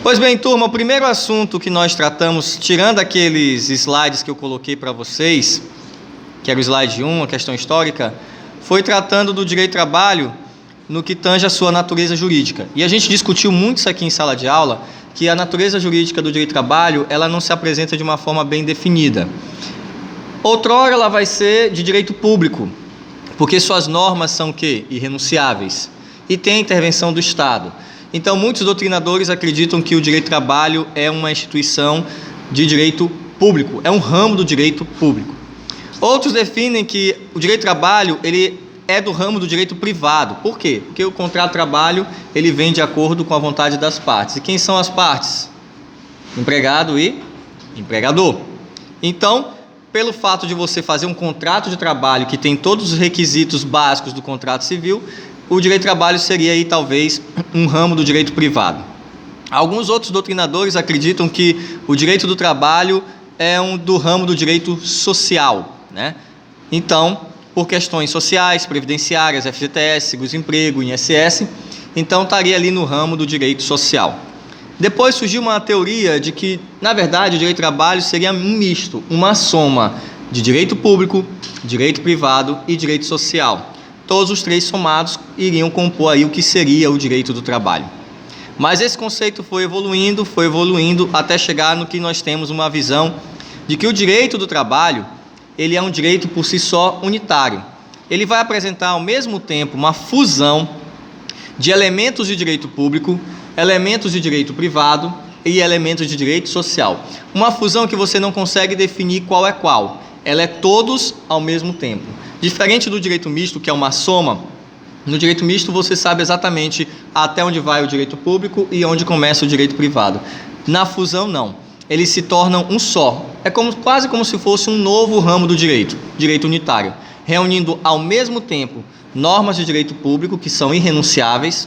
Pois bem, turma, o primeiro assunto que nós tratamos, tirando aqueles slides que eu coloquei para vocês, que era o slide 1, a questão histórica, foi tratando do direito do trabalho no que tange a sua natureza jurídica. E a gente discutiu muito isso aqui em sala de aula, que a natureza jurídica do direito do trabalho, ela não se apresenta de uma forma bem definida. Outrora ela vai ser de direito público, porque suas normas são o quê? Irrenunciáveis. E tem a intervenção do Estado. Então, muitos doutrinadores acreditam que o direito do trabalho é uma instituição de direito público, é um ramo do direito público. Outros definem que o direito do trabalho ele é do ramo do direito privado. Por quê? Porque o contrato de trabalho ele vem de acordo com a vontade das partes. E quem são as partes? Empregado e empregador. Então, pelo fato de você fazer um contrato de trabalho que tem todos os requisitos básicos do contrato civil, o direito do trabalho seria aí talvez um ramo do direito privado. Alguns outros doutrinadores acreditam que o direito do trabalho é do ramo do direito social, né? Então, por questões sociais, previdenciárias, FGTS, seguro-desemprego, INSS, então estaria ali no ramo do direito social. Depois surgiu uma teoria de que, na verdade, o direito do trabalho seria um misto, uma soma de direito público, direito privado e direito social. Todos os três somados iriam compor aí o que seria o direito do trabalho. Mas esse conceito foi evoluindo até chegar no que nós temos uma visão de que o direito do trabalho, ele é um direito por si só unitário. Ele vai apresentar ao mesmo tempo uma fusão de elementos de direito público, elementos de direito privado e elementos de direito social. Uma fusão que você não consegue definir qual é qual. Ela é todos ao mesmo tempo. Diferente do direito misto, que é uma soma, no direito misto você sabe exatamente até onde vai o direito público e onde começa o direito privado. Na fusão, não. Eles se tornam um só. É quase como se fosse um novo ramo do direito unitário, reunindo ao mesmo tempo normas de direito público, que são irrenunciáveis,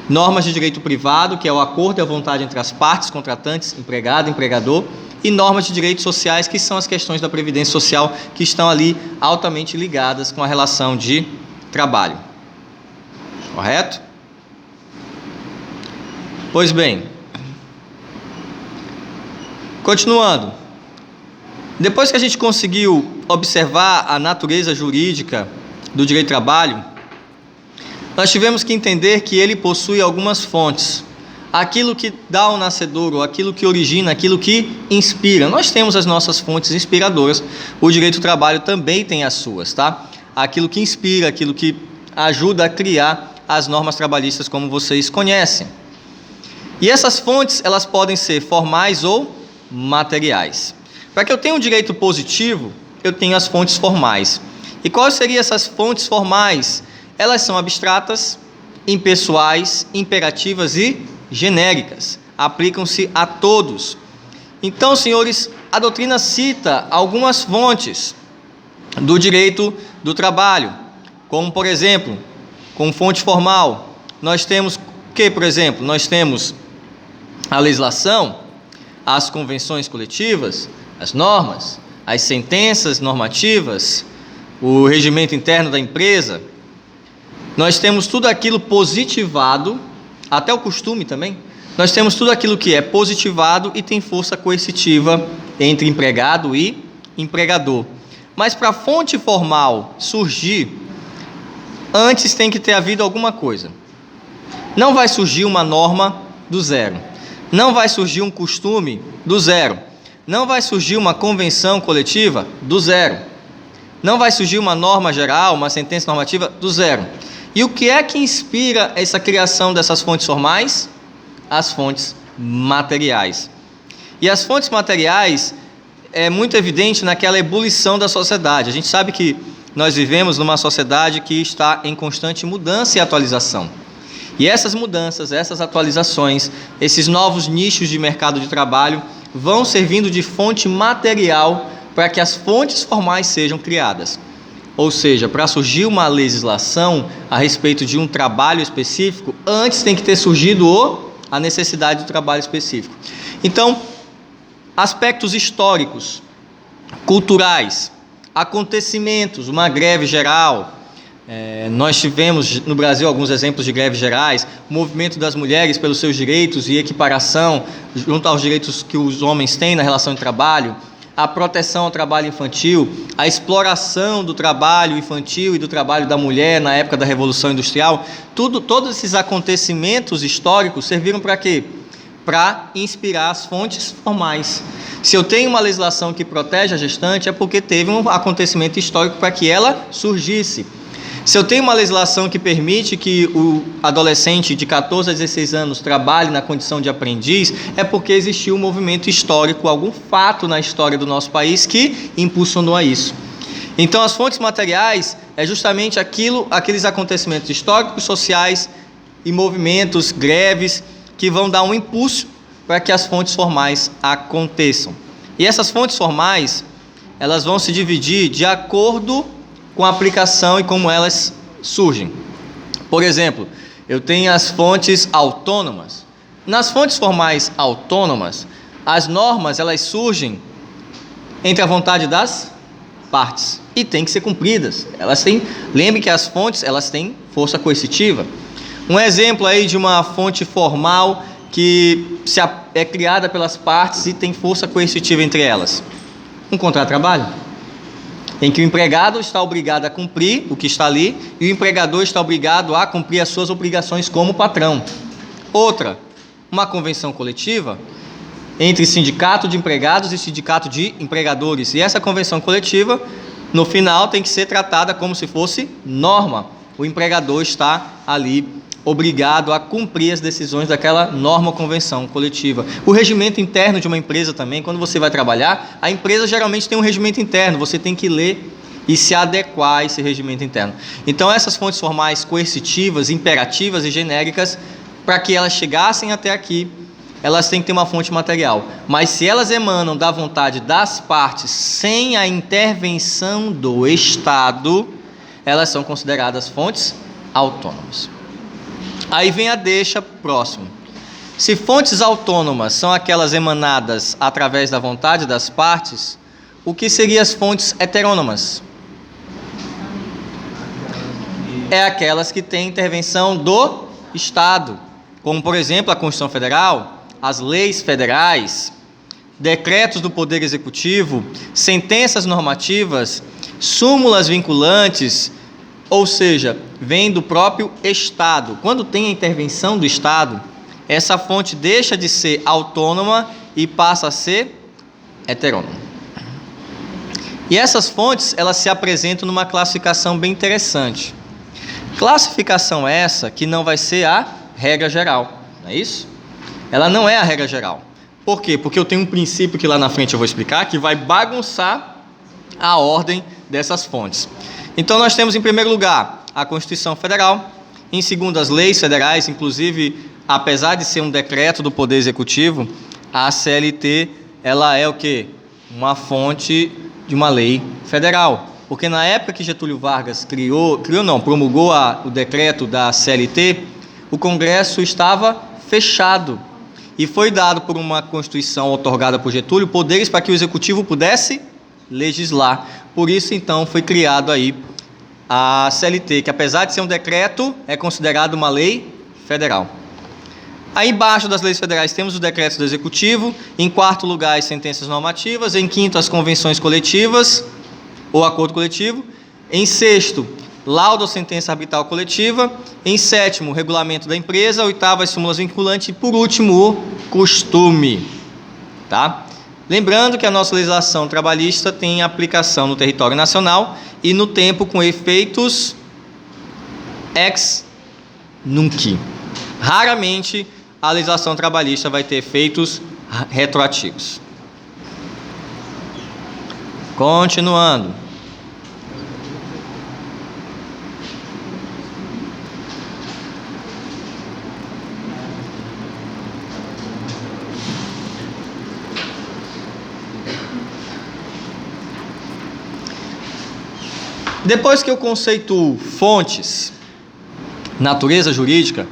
normas de direito privado, que é o acordo e a vontade entre as partes contratantes, empregado e empregador, e normas de direitos sociais, que são as questões da previdência social, que estão ali altamente ligadas com a relação de trabalho. Correto? Pois bem, continuando. Depois que a gente conseguiu observar a natureza jurídica do direito do trabalho, nós tivemos que entender que ele possui algumas fontes. Aquilo que dá ao nascedouro, aquilo que origina, aquilo que inspira. Nós temos as nossas fontes inspiradoras, o direito do trabalho também tem as suas, tá? Aquilo que inspira, aquilo que ajuda a criar as normas trabalhistas como vocês conhecem. E essas fontes, elas podem ser formais ou materiais. Para que eu tenha um direito positivo, eu tenho as fontes formais. E quais seriam essas fontes formais? Elas são abstratas, impessoais, imperativas e genéricas, aplicam-se a todos. Então, senhores, a doutrina cita algumas fontes do direito do trabalho, como, por exemplo, com fonte formal, nós temos por exemplo, nós temos a legislação, as convenções coletivas, as normas, as sentenças normativas, o regimento interno da empresa. Nós temos tudo aquilo positivado, até o costume também. Nós temos tudo aquilo que é positivado e tem força coercitiva entre empregado e empregador. Mas para a fonte formal surgir, antes tem que ter havido alguma coisa. Não vai surgir uma norma do zero. Não vai surgir um costume do zero. Não vai surgir uma convenção coletiva do zero. Não vai surgir uma norma geral, uma sentença normativa do zero. E o que é que inspira essa criação dessas fontes formais? As fontes materiais. E as fontes materiais é muito evidente naquela ebulição da sociedade. A gente sabe que nós vivemos numa sociedade que está em constante mudança e atualização. E essas mudanças, essas atualizações, esses novos nichos de mercado de trabalho vão servindo de fonte material para que as fontes formais sejam criadas. Ou seja, para surgir uma legislação a respeito de um trabalho específico, antes tem que ter surgido a necessidade do trabalho específico. Então, aspectos históricos, culturais, acontecimentos, uma greve geral, Nós tivemos no Brasil alguns exemplos de greves gerais, o movimento das mulheres pelos seus direitos e equiparação junto aos direitos que os homens têm na relação de trabalho, a proteção ao trabalho infantil, a exploração do trabalho infantil e do trabalho da mulher na época da Revolução Industrial. Todos esses acontecimentos históricos serviram para quê? Para inspirar as fontes formais. Se eu tenho uma legislação que protege a gestante, é porque teve um acontecimento histórico para que ela surgisse. Se eu tenho uma legislação que permite que o adolescente de 14 a 16 anos trabalhe na condição de aprendiz, é porque existiu um movimento histórico, algum fato na história do nosso país que impulsionou a isso. Então, as fontes materiais é justamente aqueles acontecimentos históricos, sociais e movimentos, greves, que vão dar um impulso para que as fontes formais aconteçam. E essas fontes formais, elas vão se dividir de acordo com a aplicação e como elas surgem. Por exemplo, eu tenho as fontes autônomas. Nas fontes formais autônomas, as normas elas surgem entre a vontade das partes e têm que ser cumpridas. Lembre que as fontes elas têm força coercitiva. Um exemplo aí de uma fonte formal que é criada pelas partes e tem força coercitiva entre elas. Um contrato de trabalho, em que o empregado está obrigado a cumprir o que está ali e o empregador está obrigado a cumprir as suas obrigações como patrão. Outra, uma convenção coletiva entre sindicato de empregados e sindicato de empregadores. E essa convenção coletiva, no final, tem que ser tratada como se fosse norma. O empregador está ali obrigado a cumprir as decisões daquela norma ou convenção coletiva. O regimento interno de uma empresa também, quando você vai trabalhar, a empresa geralmente tem um regimento interno, você tem que ler e se adequar a esse regimento interno. Então, essas fontes formais coercitivas, imperativas e genéricas, para que elas chegassem até aqui, elas têm que ter uma fonte material. Mas se elas emanam da vontade das partes sem a intervenção do Estado, elas são consideradas fontes autônomas. Aí vem a deixa próximo. Se fontes autônomas são aquelas emanadas através da vontade das partes, o que seriam as fontes heterônomas? É aquelas que têm intervenção do Estado, como, por exemplo, a Constituição Federal, as leis federais, decretos do Poder Executivo, sentenças normativas, súmulas vinculantes, ou seja, vem do próprio Estado. Quando tem a intervenção do Estado, essa fonte deixa de ser autônoma e passa a ser heterônoma. E essas fontes, elas se apresentam numa classificação bem interessante. Classificação essa que não vai ser a regra geral, não é isso? Ela não é a regra geral. Por quê? Porque eu tenho um princípio que lá na frente eu vou explicar, que vai bagunçar a ordem dessas fontes. Então, nós temos, em primeiro lugar, a Constituição Federal, em segundo, as leis federais, inclusive, apesar de ser um decreto do Poder Executivo, a CLT, ela é o quê? Uma fonte de uma lei federal. Porque na época que Getúlio Vargas promulgou o decreto da CLT, o Congresso estava fechado e foi dado por uma Constituição outorgada por Getúlio poderes para que o Executivo pudesse legislar. Por isso, então, foi criado aí a CLT, que apesar de ser um decreto, é considerado uma lei federal. Aí embaixo das leis federais temos os decretos do Executivo, em quarto lugar as sentenças normativas, em quinto as convenções coletivas ou acordo coletivo, em sexto, laudo ou sentença arbitral coletiva, em sétimo, o regulamento da empresa, oitavo, as súmulas vinculantes e, por último, o costume. Tá? Lembrando que a nossa legislação trabalhista tem aplicação no território nacional e no tempo com efeitos ex nunc. Raramente a legislação trabalhista vai ter efeitos retroativos. Continuando. Depois que eu conceituo fontes, natureza jurídica,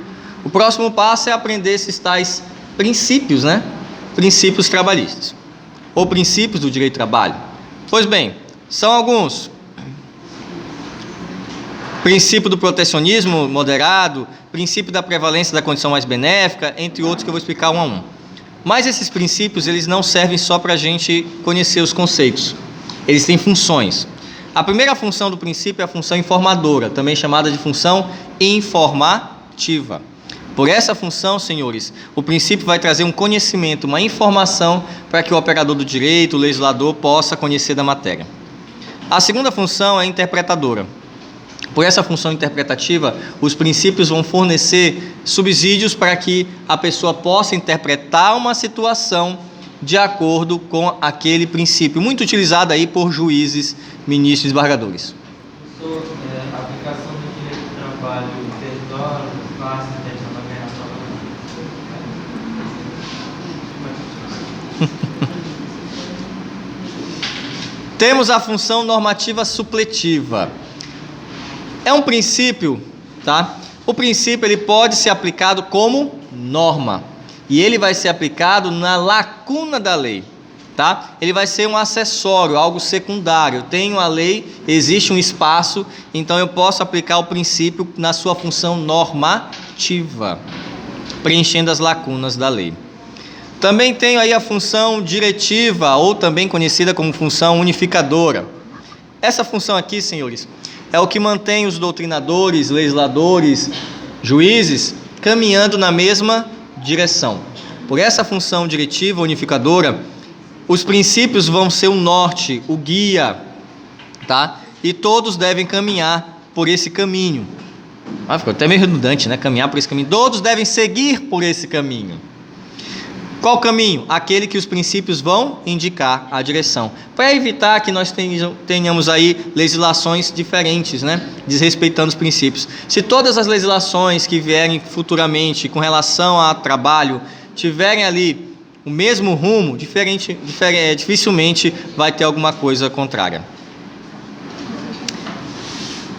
o próximo passo é aprender esses tais princípios, né? Princípios trabalhistas, ou princípios do direito do trabalho. Pois bem, são alguns. princípio do protecionismo moderado, princípio da prevalência da condição mais benéfica, entre outros que eu vou explicar um a um. Mas esses princípios, eles não servem só para a gente conhecer os conceitos. Eles têm funções. A primeira função do princípio é a função informadora, também chamada de função informativa. Por essa função, senhores, o princípio vai trazer um conhecimento, uma informação para que o operador do direito, o legislador, possa conhecer da matéria. A segunda função é interpretadora. Por essa função interpretativa, os princípios vão fornecer subsídios para que a pessoa possa interpretar uma situação de acordo com aquele princípio, muito utilizado aí por juízes, ministros e desembargadores. Professor, a aplicação do direito do trabalho território, classe, Temos a função normativa supletiva. É um princípio, tá? O princípio ele pode ser aplicado como norma e ele vai ser aplicado na lacuna da lei, tá? Ele vai ser um acessório, algo secundário. Eu tenho a lei, existe um espaço, então eu posso aplicar o princípio na sua função normativa, preenchendo as lacunas da lei. Também tenho aí a função diretiva, ou também conhecida como função unificadora. Essa função aqui, senhores, é o que mantém os doutrinadores, legisladores, juízes caminhando na mesma direção. Por essa função diretiva, unificadora, os princípios vão ser o norte, o guia, tá? E todos devem caminhar por esse caminho. Ficou até meio redundante, né? Caminhar por esse caminho. Todos devem seguir por esse caminho. Qual caminho? Aquele que os princípios vão indicar a direção, para evitar que nós tenhamos aí legislações diferentes, né? Desrespeitando os princípios. Se todas as legislações que vierem futuramente com relação a trabalho tiverem ali o mesmo rumo, dificilmente vai ter alguma coisa contrária.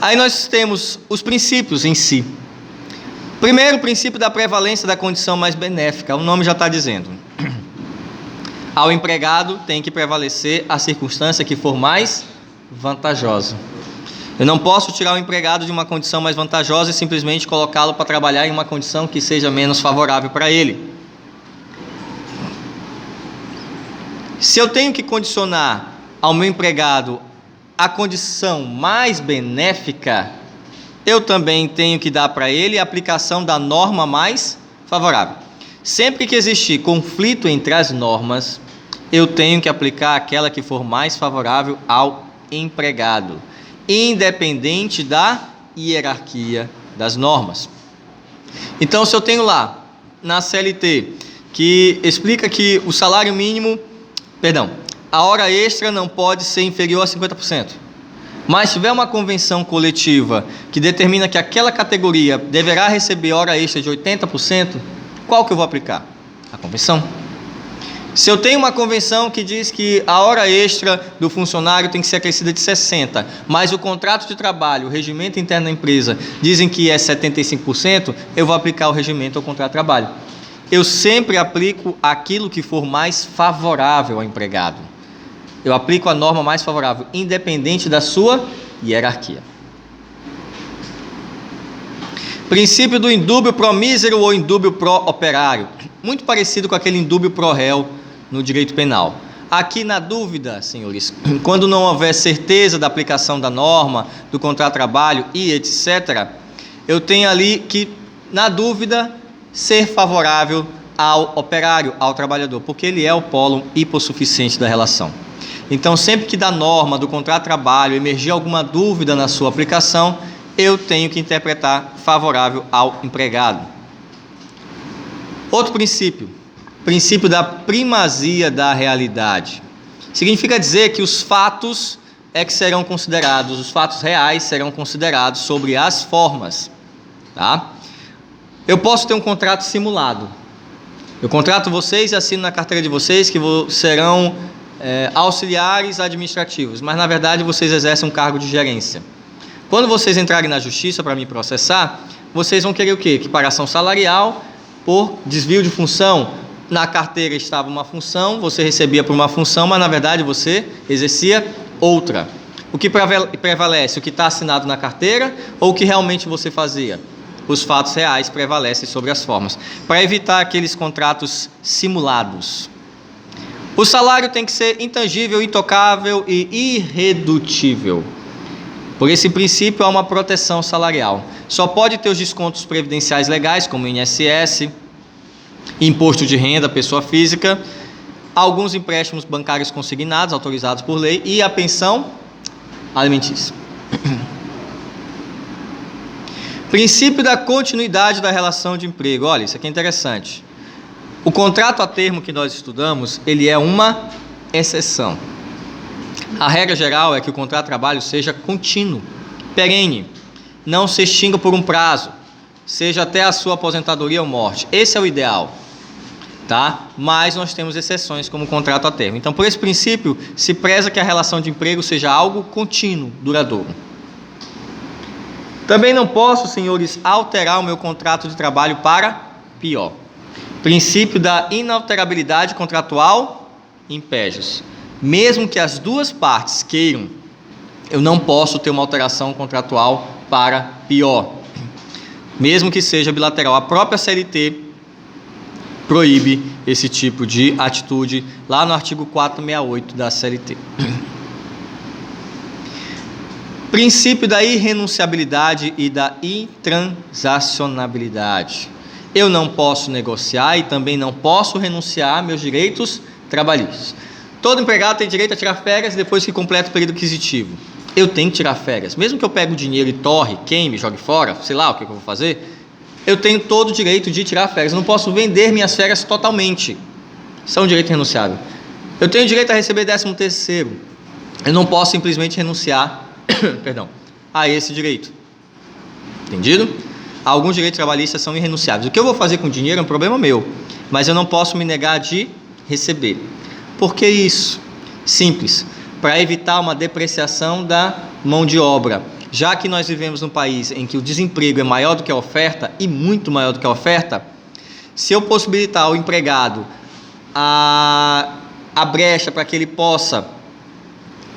Aí nós temos os princípios em si. Primeiro, o princípio da prevalência da condição mais benéfica, o nome já está dizendo. Ao empregado tem que prevalecer a circunstância que for mais vantajosa. Eu não posso tirar o empregado de uma condição mais vantajosa e simplesmente colocá-lo para trabalhar em uma condição que seja menos favorável para ele. Se eu tenho que condicionar ao meu empregado a condição mais benéfica, eu também tenho que dar para ele a aplicação da norma mais favorável. Sempre que existir conflito entre as normas, eu tenho que aplicar aquela que for mais favorável ao empregado, independente da hierarquia das normas. Então, se eu tenho lá na CLT que explica que o salário mínimo, a hora extra não pode ser inferior a 50%. Mas se tiver uma convenção coletiva que determina que aquela categoria deverá receber hora extra de 80%, qual que eu vou aplicar? A convenção. Se eu tenho uma convenção que diz que a hora extra do funcionário tem que ser acrescida de 60%, mas o contrato de trabalho, o regimento interno da empresa, dizem que é 75%, eu vou aplicar o regimento ao contrato de trabalho. Eu sempre aplico aquilo que for mais favorável ao empregado. Eu aplico a norma mais favorável, independente da sua hierarquia. Princípio do indúbio pro mísero ou indúbio pro operário. Muito parecido com aquele indúbio pro réu no direito penal. Aqui na dúvida, senhores, quando não houver certeza da aplicação da norma, do contrato de trabalho e etc., eu tenho ali que, na dúvida, ser favorável ao operário, ao trabalhador, porque ele é o polo hipossuficiente da relação. Então, sempre que da norma, do contrato de trabalho, emergir alguma dúvida na sua aplicação, eu tenho que interpretar favorável ao empregado. Outro princípio, princípio da primazia da realidade. Significa dizer que os fatos é que serão considerados, os fatos reais serão considerados sobre as formas, tá? Eu posso ter um contrato simulado. Eu contrato vocês e assino na carteira de vocês que serão auxiliares administrativos, mas na verdade vocês exercem um cargo de gerência. Quando vocês entrarem na justiça para me processar, vocês vão querer o quê? Equiparação salarial por desvio de função. Na carteira estava uma função, você recebia por uma função, mas na verdade você exercia outra. O que prevalece? O que está assinado na carteira ou o que realmente você fazia? Os fatos reais prevalecem sobre as formas, para evitar aqueles contratos simulados. O salário tem que ser intangível, intocável e irredutível. Por esse princípio, há uma proteção salarial. Só pode ter os descontos previdenciais legais, como INSS, imposto de renda, pessoa física, alguns empréstimos bancários consignados, autorizados por lei, e a pensão alimentícia. Princípio da continuidade da relação de emprego. Olha, isso aqui é interessante. O contrato a termo que nós estudamos, ele é uma exceção. A regra geral é que o contrato de trabalho seja contínuo, perene, não se extinga por um prazo, seja até a sua aposentadoria ou morte. Esse é o ideal, tá? Mas nós temos exceções como o contrato a termo. Então, por esse princípio, se preza que a relação de emprego seja algo contínuo, duradouro. Também não posso, senhores, alterar o meu contrato de trabalho para pior. Princípio da inalterabilidade contratual impégios. Mesmo que as duas partes queiram, eu não posso ter uma alteração contratual para pior. Mesmo que seja bilateral. A própria CLT proíbe esse tipo de atitude lá no artigo 468 da CLT. Princípio da irrenunciabilidade e da intransacionabilidade. Eu não posso negociar e também não posso renunciar a meus direitos trabalhistas. Todo empregado tem direito a tirar férias depois que completa o período aquisitivo. Eu tenho que tirar férias. Mesmo que eu pegue o dinheiro e torre, queime, jogue fora, sei lá o que eu vou fazer, eu tenho todo o direito de tirar férias. Eu não posso vender minhas férias totalmente. Isso é um direito irrenunciável. Eu tenho direito a receber 13º. Eu não posso simplesmente renunciar a esse direito. Entendido? Alguns direitos trabalhistas são irrenunciáveis. O que eu vou fazer com o dinheiro é um problema meu, mas eu não posso me negar de receber. Por que isso? Simples, para evitar uma depreciação da mão de obra. Já que nós vivemos num país em que o desemprego é maior do que a oferta, e muito maior do que a oferta, se eu possibilitar ao empregado a brecha para que ele possa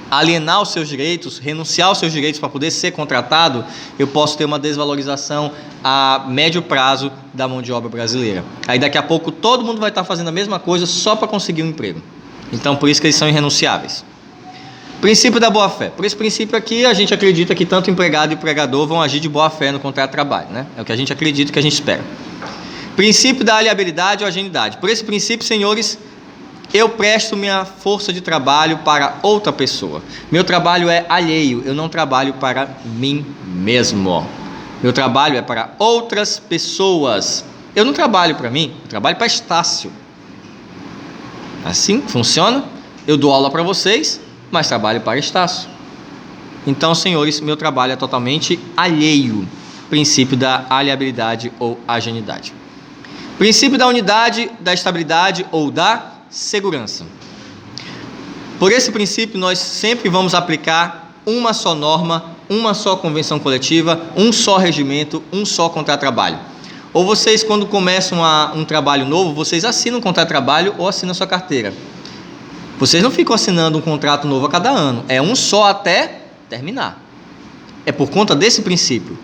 alienar os seus direitos, renunciar aos seus direitos para poder ser contratado, eu posso ter uma desvalorização a médio prazo da mão de obra brasileira. Aí daqui a pouco todo mundo vai estar fazendo a mesma coisa só para conseguir um emprego. Então por isso que eles são irrenunciáveis. Princípio da boa-fé. Por esse princípio aqui, a gente acredita que tanto o empregado e o empregador vão agir de boa-fé no contrato de trabalho, né? É o que a gente acredita e que a gente espera. Princípio da aliabilidade ou ajenidade. Por esse princípio, senhores, eu presto minha força de trabalho para outra pessoa. Meu trabalho é alheio, eu não trabalho para mim mesmo. Meu trabalho é para outras pessoas. Eu não trabalho para mim, eu trabalho para Estácio. Assim funciona. Eu dou aula para vocês, mas trabalho para Estácio. Então, senhores, meu trabalho é totalmente alheio. Princípio da aliabilidade ou ajenidade. Princípio da unidade, da estabilidade ou da segurança. Por esse princípio, nós sempre vamos aplicar uma só norma, uma só convenção coletiva, um só regimento, um só contrato de trabalho. Ou vocês, quando começam um trabalho novo, vocês assinam um contrato de trabalho ou assinam a sua carteira. Vocês não ficam assinando um contrato novo a cada ano, é um só até terminar. É por conta desse princípio.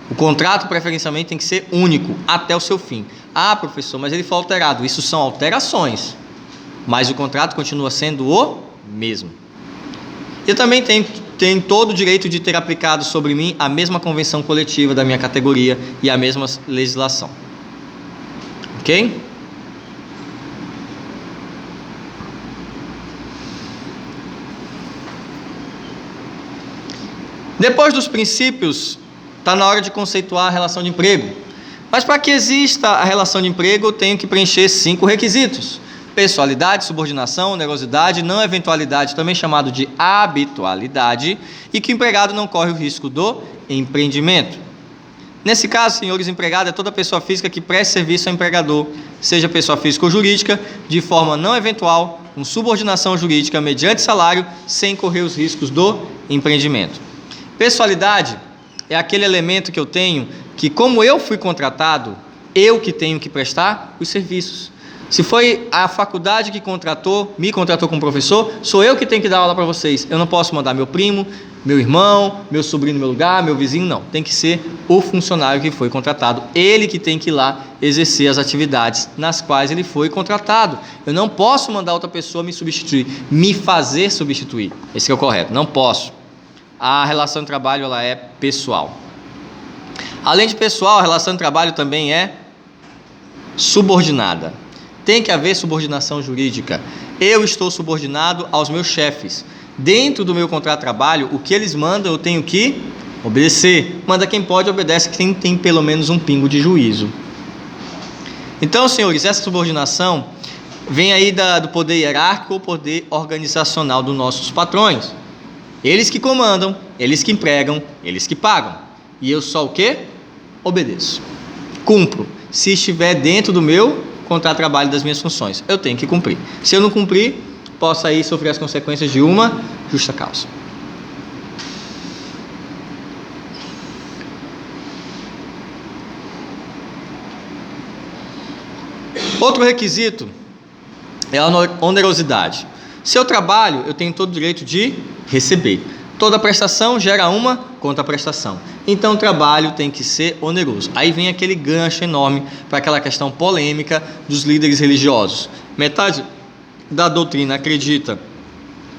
O contrato preferencialmente tem que ser único até o seu fim. Ah, professor, mas ele foi alterado. Isso são alterações, mas o contrato continua sendo o mesmo. Eu também tenho todo o direito de ter aplicado sobre mim a mesma convenção coletiva da minha categoria e a mesma legislação. Ok? Depois dos princípios, está na hora de conceituar a relação de emprego. Mas para que exista a relação de emprego, eu tenho que preencher 5 requisitos. Pessoalidade, subordinação, onerosidade, não eventualidade, também chamado de habitualidade, e que o empregado não corre o risco do empreendimento. Nesse caso, senhores, empregado é toda pessoa física que presta serviço ao empregador, seja pessoa física ou jurídica, de forma não eventual, com subordinação jurídica mediante salário, sem correr os riscos do empreendimento. Pessoalidade é aquele elemento que eu tenho que, como eu fui contratado, eu que tenho que prestar os serviços. Se foi a faculdade que me contratou como professor, sou eu que tenho que dar aula para vocês. Eu não posso mandar meu primo, meu irmão, meu sobrinho no meu lugar, meu vizinho, não. Tem que ser o funcionário que foi contratado. Ele que tem que ir lá exercer as atividades nas quais ele foi contratado. Eu não posso mandar outra pessoa me substituir, me fazer substituir. Esse é o correto, não posso. A relação de trabalho ela é pessoal. Além de pessoal, a relação de trabalho também é subordinada. Tem que haver subordinação jurídica. Eu estou subordinado aos meus chefes. Dentro do meu contrato de trabalho, o que eles mandam eu tenho que obedecer. Manda quem pode, obedece quem tem pelo menos um pingo de juízo. Então, senhores, essa subordinação vem aí do poder hierárquico ou poder organizacional dos nossos patrões. Eles que comandam, eles que empregam, eles que pagam. E eu só o quê? Obedeço. Cumpro. Se estiver dentro do meu contrato de trabalho, das minhas funções, eu tenho que cumprir. Se eu não cumprir, posso aí sofrer as consequências de uma justa causa. Outro requisito é a onerosidade. Se eu trabalho, eu tenho todo o direito de receber. Toda prestação gera uma contraprestação. Então o trabalho tem que ser oneroso. Aí vem aquele gancho enorme para aquela questão polêmica dos líderes religiosos. Metade da doutrina acredita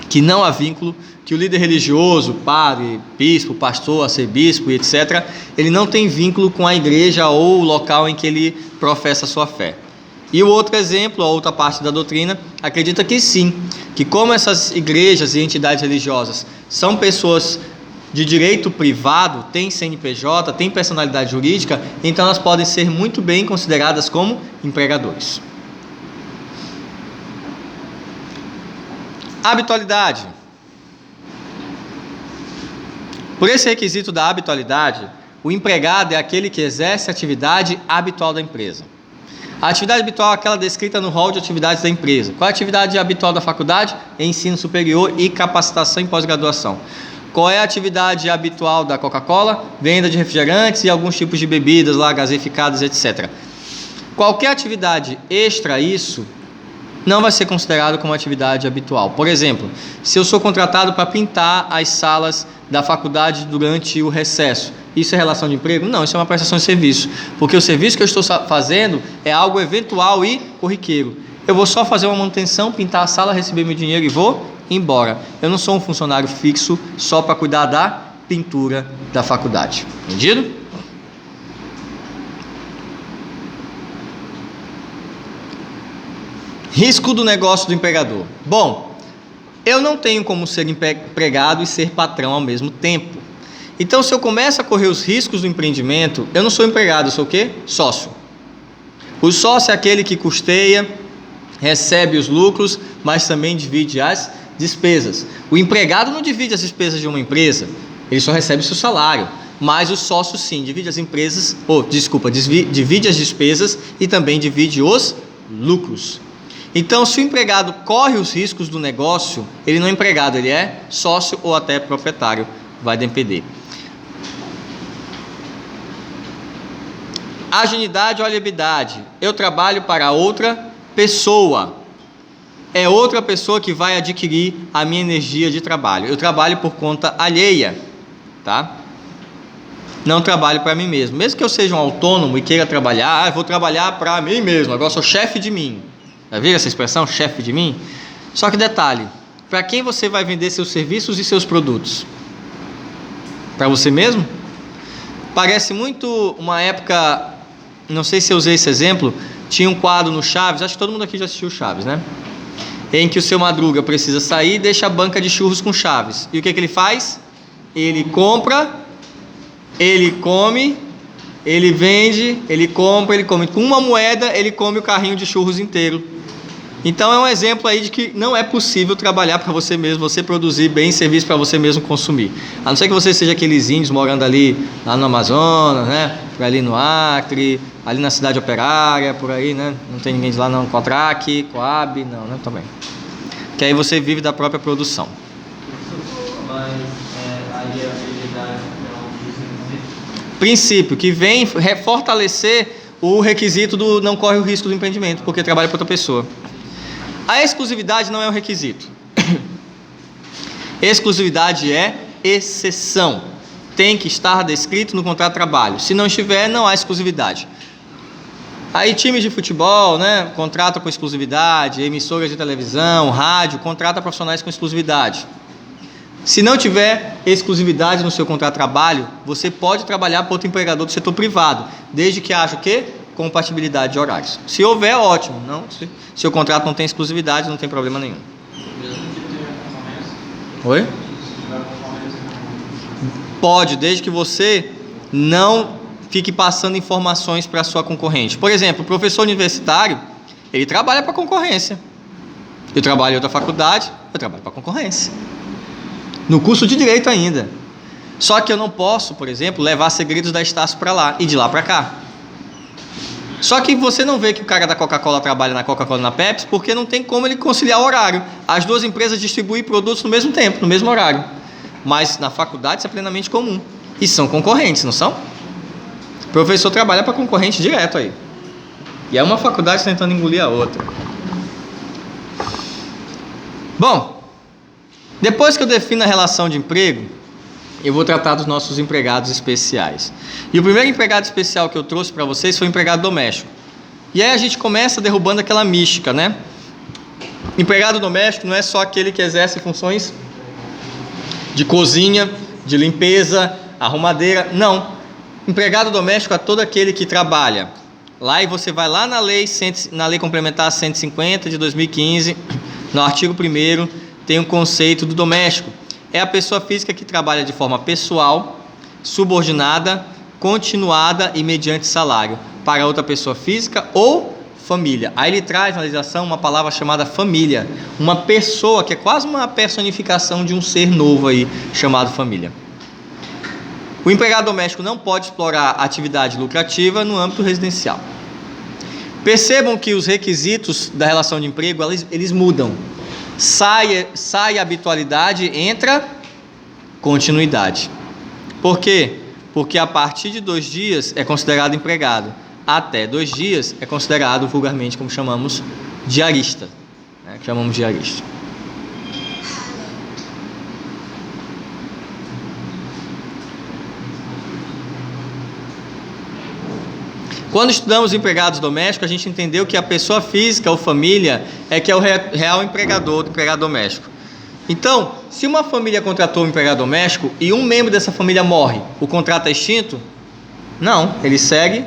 que não há vínculo, que o líder religioso, padre, bispo, pastor, arcebispo e etc., ele não tem vínculo com a igreja ou o local em que ele professa a sua fé. E o outro exemplo, a outra parte da doutrina, acredita que sim, que como essas igrejas e entidades religiosas são pessoas de direito privado, têm CNPJ, têm personalidade jurídica, então elas podem ser muito bem consideradas como empregadores. Habitualidade. Por esse requisito da habitualidade, o empregado é aquele que exerce a atividade habitual da empresa. A atividade habitual é aquela descrita no rol de atividades da empresa. Qual é a atividade habitual da faculdade? Ensino superior e capacitação em pós-graduação. Qual é a atividade habitual da Coca-Cola? Venda de refrigerantes e alguns tipos de bebidas lá, gaseificadas, etc. Qualquer atividade extra isso não vai ser considerado como atividade habitual. Por exemplo, se eu sou contratado para pintar as salas da faculdade durante o recesso, isso é relação de emprego? Não, isso é uma prestação de serviço, porque o serviço que eu estou fazendo é algo eventual e corriqueiro. Eu vou só fazer uma manutenção, pintar a sala, receber meu dinheiro e vou embora. Eu não sou um funcionário fixo só para cuidar da pintura da faculdade. Entendido? Risco do negócio do empregador. Bom, eu não tenho como ser empregado e ser patrão ao mesmo tempo. Então, se eu começo a correr os riscos do empreendimento, eu não sou empregado, eu sou o quê? Sócio. O sócio é aquele que custeia, recebe os lucros, mas também divide as despesas. O empregado não divide as despesas de uma empresa, ele só recebe seu salário. Mas o sócio sim, divide as divide as despesas e também divide os lucros. Então, se o empregado corre os riscos do negócio, ele não é empregado, ele é sócio ou até proprietário, vai depender. Agencialidade ou alienabilidade. Eu trabalho para outra pessoa. É outra pessoa que vai adquirir a minha energia de trabalho. Eu trabalho por conta alheia, tá? Não trabalho para mim mesmo. Mesmo que eu seja um autônomo e queira trabalhar, eu vou trabalhar para mim mesmo, agora sou chefe de mim. Já viram essa expressão, chefe de mim? Só que detalhe, para quem você vai vender seus serviços e seus produtos? Para você mesmo? Parece muito uma época, não sei se eu usei esse exemplo, tinha um quadro no Chaves, acho que todo mundo aqui já assistiu Chaves, né? Em que o seu Madruga precisa sair e deixa a banca de churros com Chaves. E o que ele faz? Ele compra, ele come, ele vende, ele compra, ele come. Com uma moeda, ele come o carrinho de churros inteiro. Então é um exemplo aí de que não é possível trabalhar para você mesmo, você produzir bem serviço para você mesmo consumir. A não ser que você seja aqueles índios morando ali lá no Amazonas, né? Por ali no Acre, ali na cidade operária, por aí, né? Não tem ninguém de lá não, Cotrac, Coab, não, né? Também. Que aí você vive da própria produção. Mas a habilidade é um requisito. Princípio que vem fortalecer o requisito do não corre o risco do empreendimento, porque trabalha para outra pessoa. A exclusividade não é um requisito. Exclusividade é exceção. Tem que estar descrito no contrato de trabalho. Se não estiver, não há exclusividade. Aí times de futebol, né, contrata com exclusividade, emissoras de televisão, rádio, contrata profissionais com exclusividade. Se não tiver exclusividade no seu contrato de trabalho, você pode trabalhar para outro empregador do setor privado, desde que haja o quê? Compatibilidade de horários. Se houver, ótimo. Não, se o contrato não tem exclusividade, não tem problema nenhum. Oi? Pode, desde que você não fique passando informações para a sua concorrente. Por exemplo, o professor universitário, ele trabalha para a concorrência. Eu trabalho em outra faculdade, eu trabalho para a concorrência. No curso de Direito ainda. Só que eu não posso, por exemplo, levar segredos da Estácio para lá e de lá para cá. Só que você não vê que o cara da Coca-Cola trabalha na Coca-Cola e na Pepsi, porque não tem como ele conciliar o horário. As duas empresas distribuem produtos no mesmo tempo, no mesmo horário. Mas na faculdade isso é plenamente comum. E são concorrentes, não são? O professor trabalha para concorrente direto aí. E é uma faculdade tentando engolir a outra. Bom, depois que eu defino a relação de emprego, eu vou tratar dos nossos empregados especiais. E o primeiro empregado especial que eu trouxe para vocês foi o empregado doméstico. E aí a gente começa derrubando aquela mística, né? Empregado doméstico não é só aquele que exerce funções de cozinha, de limpeza, arrumadeira. Não. Empregado doméstico é todo aquele que trabalha. Lá e você vai lá na lei complementar 150 de 2015, no artigo 1º, tem um conceito do doméstico. É a pessoa física que trabalha de forma pessoal, subordinada, continuada e mediante salário para outra pessoa física ou família. Aí ele traz na legislação uma palavra chamada família, uma pessoa que é quase uma personificação de um ser novo aí, chamado família. O empregado doméstico não pode explorar atividade lucrativa no âmbito residencial. Percebam que os requisitos da relação de emprego, eles mudam. Sai a habitualidade, entra continuidade. Por quê? Porque a partir de 2 dias é considerado empregado. Até 2 dias é considerado vulgarmente, como chamamos, diarista. Né? Chamamos diarista. Quando estudamos empregados domésticos, a gente entendeu que a pessoa física ou família é que é o real empregador do empregado doméstico. Então, se uma família contratou um empregado doméstico e um membro dessa família morre, o contrato é extinto? Não, ele segue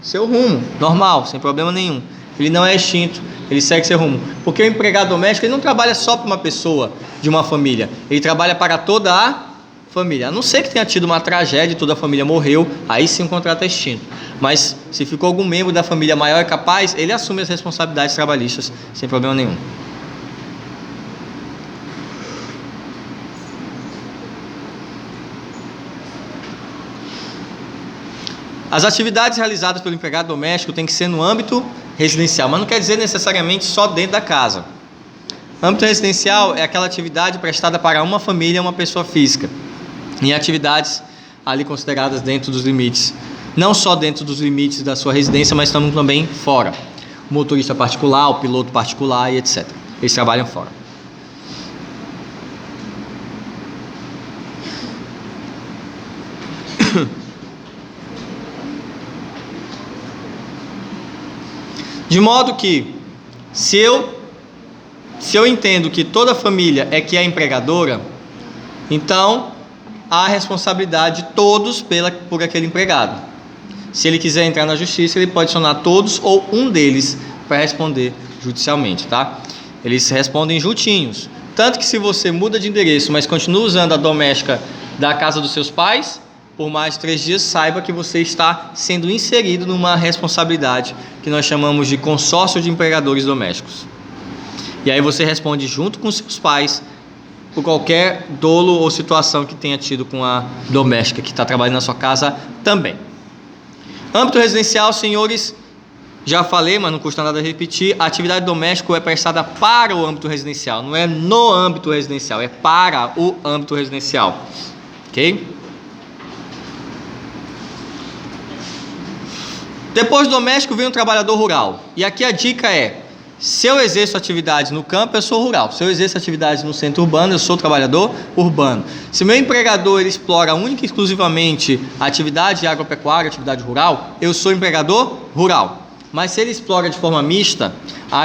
seu rumo, normal, sem problema nenhum. Ele não é extinto, ele segue seu rumo. Porque o empregado doméstico ele não trabalha só para uma pessoa de uma família, ele trabalha para toda a família. A não ser que tenha tido uma tragédia e toda a família morreu, aí sim o contrato é extinto. Mas se ficou algum membro da família maior e capaz, ele assume as responsabilidades trabalhistas sem problema nenhum. As atividades realizadas pelo empregado doméstico têm que ser no âmbito residencial, mas não quer dizer necessariamente só dentro da casa. Âmbito residencial é aquela atividade prestada para uma família, uma pessoa física, em atividades ali consideradas dentro dos limites, não só dentro dos limites da sua residência, mas também fora. O motorista particular, o piloto particular e etc. Eles trabalham fora. De modo que, se eu entendo que toda família é que é empregadora, então há a responsabilidade de todos por aquele empregado. Se ele quiser entrar na justiça, ele pode acionar todos ou um deles para responder judicialmente, tá? Eles respondem juntinhos. Tanto que se você muda de endereço, mas continua usando a doméstica da casa dos seus pais, por mais de 3 dias, saiba que você está sendo inserido numa responsabilidade que nós chamamos de consórcio de empregadores domésticos. E aí você responde junto com seus pais por qualquer dolo ou situação que tenha tido com a doméstica que está trabalhando na sua casa também. Âmbito residencial, senhores, já falei, mas não custa nada repetir, a atividade doméstica é prestada para o âmbito residencial, não é no âmbito residencial, é para o âmbito residencial. Ok? Depois do doméstico vem o trabalhador rural. E aqui a dica é, Se eu exerço atividades no campo, eu sou rural. Se eu exerço atividades no centro urbano, eu sou trabalhador urbano. Se meu empregador ele explora única e exclusivamente a atividade agropecuária, atividade rural, eu sou empregador rural. Mas se ele explora de forma mista,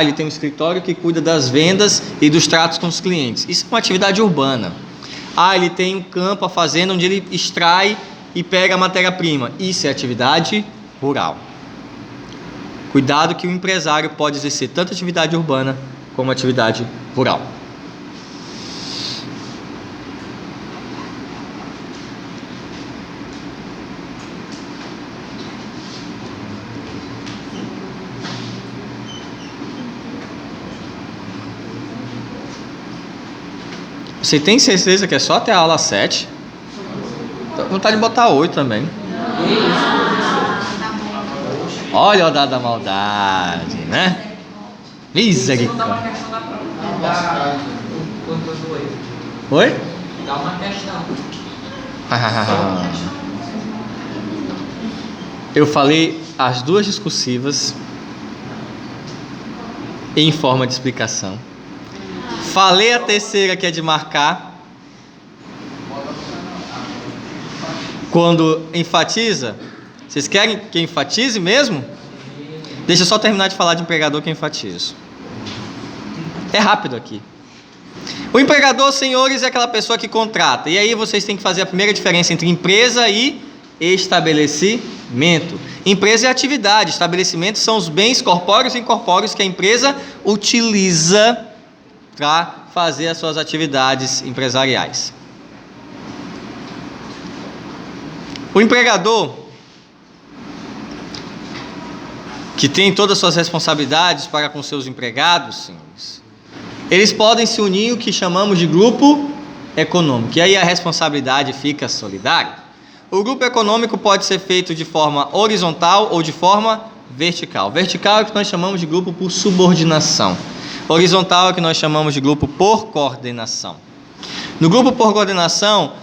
ele tem um escritório que cuida das vendas e dos tratos com os clientes. Isso é uma atividade urbana. Ele tem um campo, a fazenda, onde ele extrai e pega a matéria-prima. Isso é atividade rural. Cuidado que o empresário pode exercer tanto atividade urbana como atividade rural. Você tem certeza que é só até a aula 7? Tô com vontade de botar 8 também. Olha o dado da maldade, né? Misericórdia. Oi? Dá uma questão. Eu falei as duas discursivas em forma de explicação. Falei a terceira, que é de marcar. Quando enfatiza. Vocês querem que eu enfatize mesmo? Deixa eu só terminar de falar de empregador que eu enfatizo. É rápido aqui. O empregador, senhores, é aquela pessoa que contrata. E aí vocês têm que fazer a primeira diferença entre empresa e estabelecimento. Empresa é atividade, estabelecimento são os bens corpóreos e incorpóreos que a empresa utiliza para fazer as suas atividades empresariais. O empregador, que tem todas as suas responsabilidades para com seus empregados, senhores, eles podem se unir em o que chamamos de grupo econômico, e aí a responsabilidade fica solidária. O grupo econômico pode ser feito de forma horizontal ou de forma vertical. Vertical é o que nós chamamos de grupo por subordinação. Horizontal é o que nós chamamos de grupo por coordenação. No grupo por coordenação,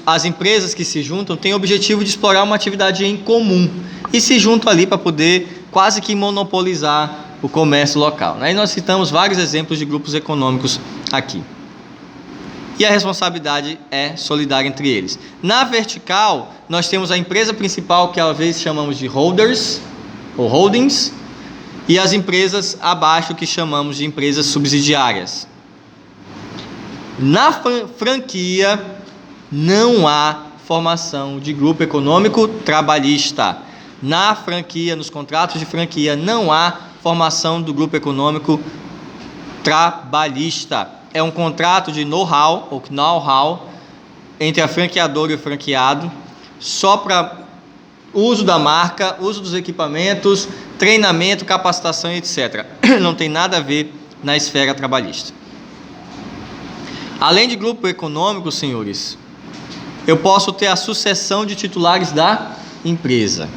as empresas que se juntam têm o objetivo de explorar uma atividade em comum e se juntam ali para poder quase que monopolizar o comércio local. Aí nós citamos vários exemplos de grupos econômicos aqui. E a responsabilidade é solidária entre eles. Na vertical, nós temos a empresa principal, que às vezes chamamos de holders ou holdings, e as empresas abaixo, que chamamos de empresas subsidiárias. Na franquia, não há formação de grupo econômico trabalhista. Na franquia, nos contratos de franquia, não há formação do grupo econômico trabalhista. É um contrato de know-how ou know-how entre a franqueadora e o franqueado, só para uso da marca, uso dos equipamentos, treinamento, capacitação, etc. Não tem nada a ver na esfera trabalhista. Além de grupo econômico, senhores, eu posso ter a sucessão de titulares da empresa.